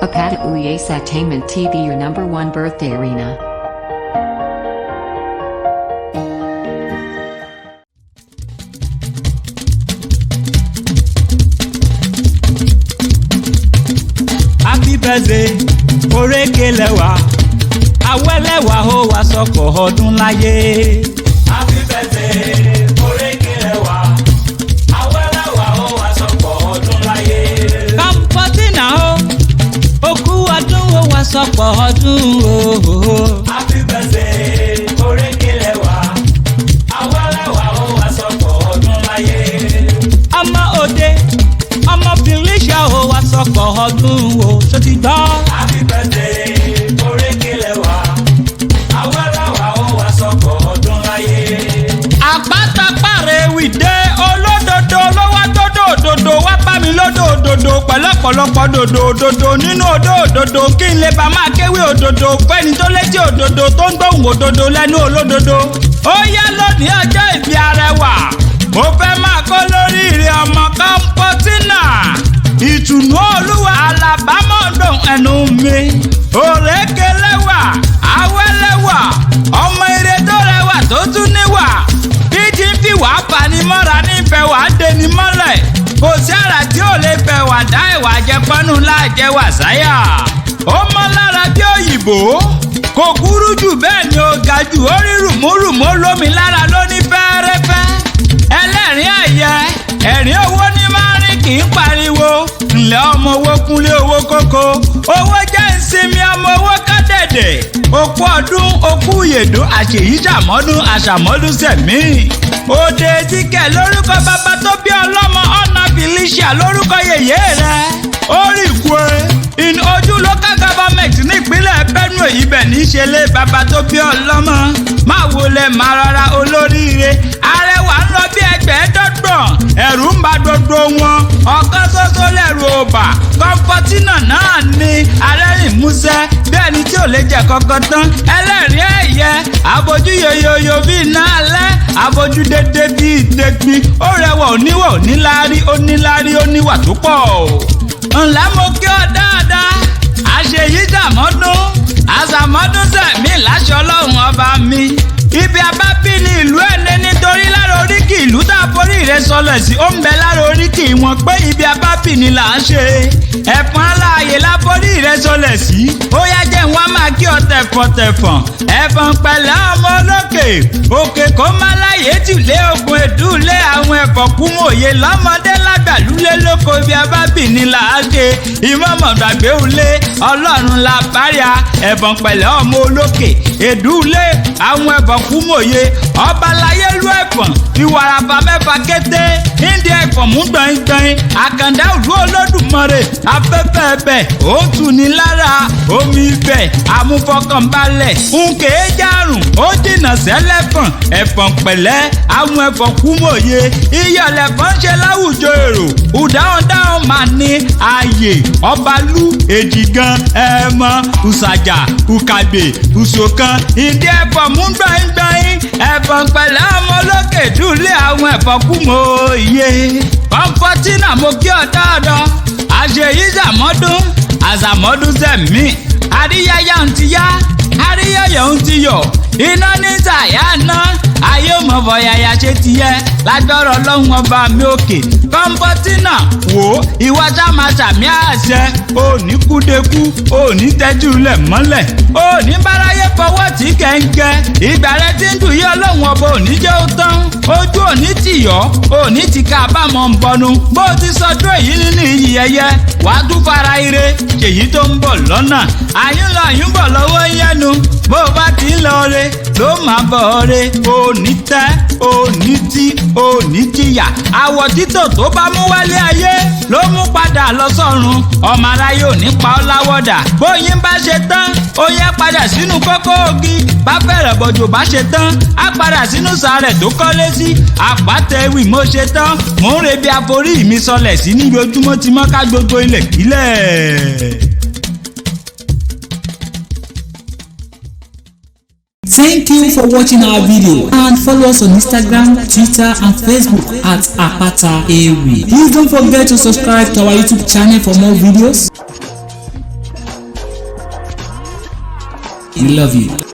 Apata Uyes Entertainment TV, your #1 birthday arena. Happy birthday, orékelẹ́wà, awẹ́lẹ́wà ó wá sọ́kọ̀ ọdún láyé. Happy birthday, orékelẹ́wà, awẹ́lẹ́wà ó wá sọ́kọ̀ ọdún láyé. Kọ́mpọ́tínà ó, òkú ọdún ó wá sọ́kọ̀ ọdún o. Happy birthday, orékelẹ́wà, awẹ́lẹ́wà ó wá sọ́kọ̀ ọdún láyé. Ọmọ òde, ọmọ Felicia ó wá sọ́kọ̀ ọdún o. Ṣó ti gbọ́? Happy birthday, orékelẹ́wà, awẹ́lẹ́wà ó wá sọ́kọ̀ ọdún láyé. Àpátápàrẹ wìdé olódodo ló wá dòdò òdodo wá bá mi lódò òdodo pẹ̀lọ́pọ̀lọpọ̀ dòdò òdodo nínú odò òdodo kí n lè bá máa kéwì òdodo fẹ́ni tó létí òdodo tó ń gbóhùn òdodo lẹ́nu olódodo. Ó yá lónìí ọjọ́ ìbí Arẹwà, mo fẹ́ máa kó lóríire ọmọ Kọ́mpọ́tínà. Ìtùnú Olúwa alábàámọ̀dùn ẹnu mi. Òrékelẹ́wà, awẹ́lẹ́wà, ọmọ ire tó rẹwà tó tún níwà. Bíjí ń fi wàá fanimọ́ra nífẹ̀ẹ́ wàá deni mọ́lẹ̀. Kò sí àrà tí ò lè fẹ́ wà dá ìwà jẹpọ́nù láàjẹ wà sáyà. Ó mọ́ lára bí òyìnbó. Kò kúrú jù bẹ́ẹ̀ ni ó ga jù, ó rí rùmúrùmú lómi lára lóní fẹ́ẹ́rẹ́fẹ́. Ẹlẹ́rìn ẹ̀yẹ, ẹ̀rín owó ní máa rìn kì í pariwo. Ǹlẹ́ ọmọ owó kúnlé owó kókó. Owó jẹ́ ìsinmi ọmọ owó kádẹ̀dẹ̀. Òkú ọdún, òkú ìyèdún, àṣèyíṣàmọ́dún, àṣàmọ́dún sẹ̀mí. Òde tíkẹ̀ lórúkọ bàbá tó bí ọlọ́mọ ọ̀nà Felicia lórúkọ yèyé rẹ̀. Orí ìkúe in ojú local government nípínlẹ̀ Benue ibẹ̀ ní í ṣe lé bàbá tó bí ọlọ́mọ. Máa wọlé máa rọra olóríire. Arẹwà ń lọ bí ẹgbẹ̀ẹ́dọ́gbọ̀n. Ẹ̀rù ń bà gbogbo wọn. Ọ̀kan ṣoṣo lẹ̀rù ọba. Kọ́mpọ́tínà náà ni arẹ́rìn músẹ́. Bẹ́ẹ̀ ni tí ò lè jẹ kankan tán. Ẹlẹ́rìn ẹ̀yẹ. Abojú yoyoyo bí iná alẹ́. Abojú dédé bí ìtẹ́gbin. Ó rẹwà oníwà oníláárí oníláárí oníwà tó pọ̀. Ǹlẹ́ mo kí ọ dáadáa. Àṣèyíṣàmọ́dún. Àṣàmọ́dún sẹ̀mí láṣọ Ọlọ́run ọba mi. Ibi abábí ni ìlú ẹ̀lẹ́ nítorí lára oríkì ìlú tá a forí rẹ̀ sọlẹ̀ sí ó ń bẹ lára oríkì wọn pé ibi abábí ni là ń ṣe. Ẹ̀fọn aláàyè la forí rẹ̀ sọlẹ̀ sí. Ó yá jẹ́ wọ́n máa kí ọ tẹ̀fọ̀tẹ̀fọ̀n. Ẹ̀fọn pẹ̀lẹ́ ọmọ olókè. Òkè kó má láyé tìlé ogun èdúlé àwọn ẹ̀fọn kúmòye lọ́mọdé lágbàlúlé lóko ibi abábí ni là á ṣe. Ìmọ̀mọ̀gbàgbé ulé Ọlọ́run la báríà. Ẹ̀fọn pẹ̀lẹ́ ọmọ olókè. Èdúlé àwọn ẹ̀fọn kúmòye ọba láyé lú ẹ̀fọn ìwàràbà mẹ́fà kété ìdí ẹ̀fọn mú gbọ̀ngbọ̀n àkàndá òlú Olódùmarè afẹ́fẹ́ ẹ̀bẹ̀ ó tù ní lára omi ibẹ̀ àmúfọkànbalẹ̀ nkè é járùn ó dènà sẹ́lẹ̀fọ̀n ẹ̀fọn pẹ̀lẹ́ àwọn ẹ̀fọn kúmòye iyọ̀lẹ̀fọ̀n ṣe láwùjọ èrò ùdáhùndáhùn máa ní ààyè ọbalú èjìgàn ẹ̀mọ ùsàjà ùkàgbè ùsòkan ìdí ẹ̀fọn mú gbọ̀ngbọ̀n ẹ̀fọn pẹ̀lẹ́ ọmọ olókè dúlé àwọn ẹ̀fọn kúmòye. Kọ́mpọ́tínà mo kí ọ dáadáa. Àṣèyíṣàmọ́dún, àṣàmọ́dún sẹ̀mí. Àríyáyá ń ti yá, àríyáyọ̀ ń ti yọ̀. Iná ní sàyà ná, ayé ò mọ̀ bọ̀yàyà ṣe ti yẹ. Lágbọ́rọ̀ Ọlọ́run ọba mi òkè. Kọ́mpọ́tínà wò ó, ìwà sáma sàmí àṣẹ. Òní kúdekú, òní tẹ́jú lẹ̀ mọ́lẹ̀. Òní báráyé fọwọ́ tí kẹ̀ǹkẹ́. Ìgbà rẹ ti ń dùn yí Ọlọ́run ọba òní jẹ́ ó tán. Ojú òní tì yọ́, òní ti ká àbámọ̀ ń bọnu. Bó ti sọdún èyí nínú iyì ẹyẹ, wàá tún fara ire. Ṣèyí tó ń bọ̀ lọ́nà. Àyúnlọ àyúnbọ̀ lọ́wọ́ yẹnu. Bó o bá ti ń lọ re ló máa bọ̀ re. Òní tẹ́, òní tí, òní jìyà. Àwọ̀ títò tó bá mú wálé ayé ló mú padà lọ sọ́run. Ọmọ aráyé ò ní pa ọ́ láwọ̀dà. Bóyin bá ṣe tán, ó yẹ padà sínú kókó ògì. Bá fẹ̀rẹ̀ bọ̀jò bá ṣe tán, á padà sínú sàárẹ̀ tó kọ́lé sí. Àpáta ewì mo ṣe tán, mò ń rebi àforí mi sọlẹ̀ sí níbi ojúmọ́ ti mọ́ ká gbogbo ilẹ̀ kílẹ̀. Thank you for watching our video and follow us on Instagram, Twitter and Facebook at Apata Ewi. Please don't forget to subscribe to our YouTube channel for more videos. We love you.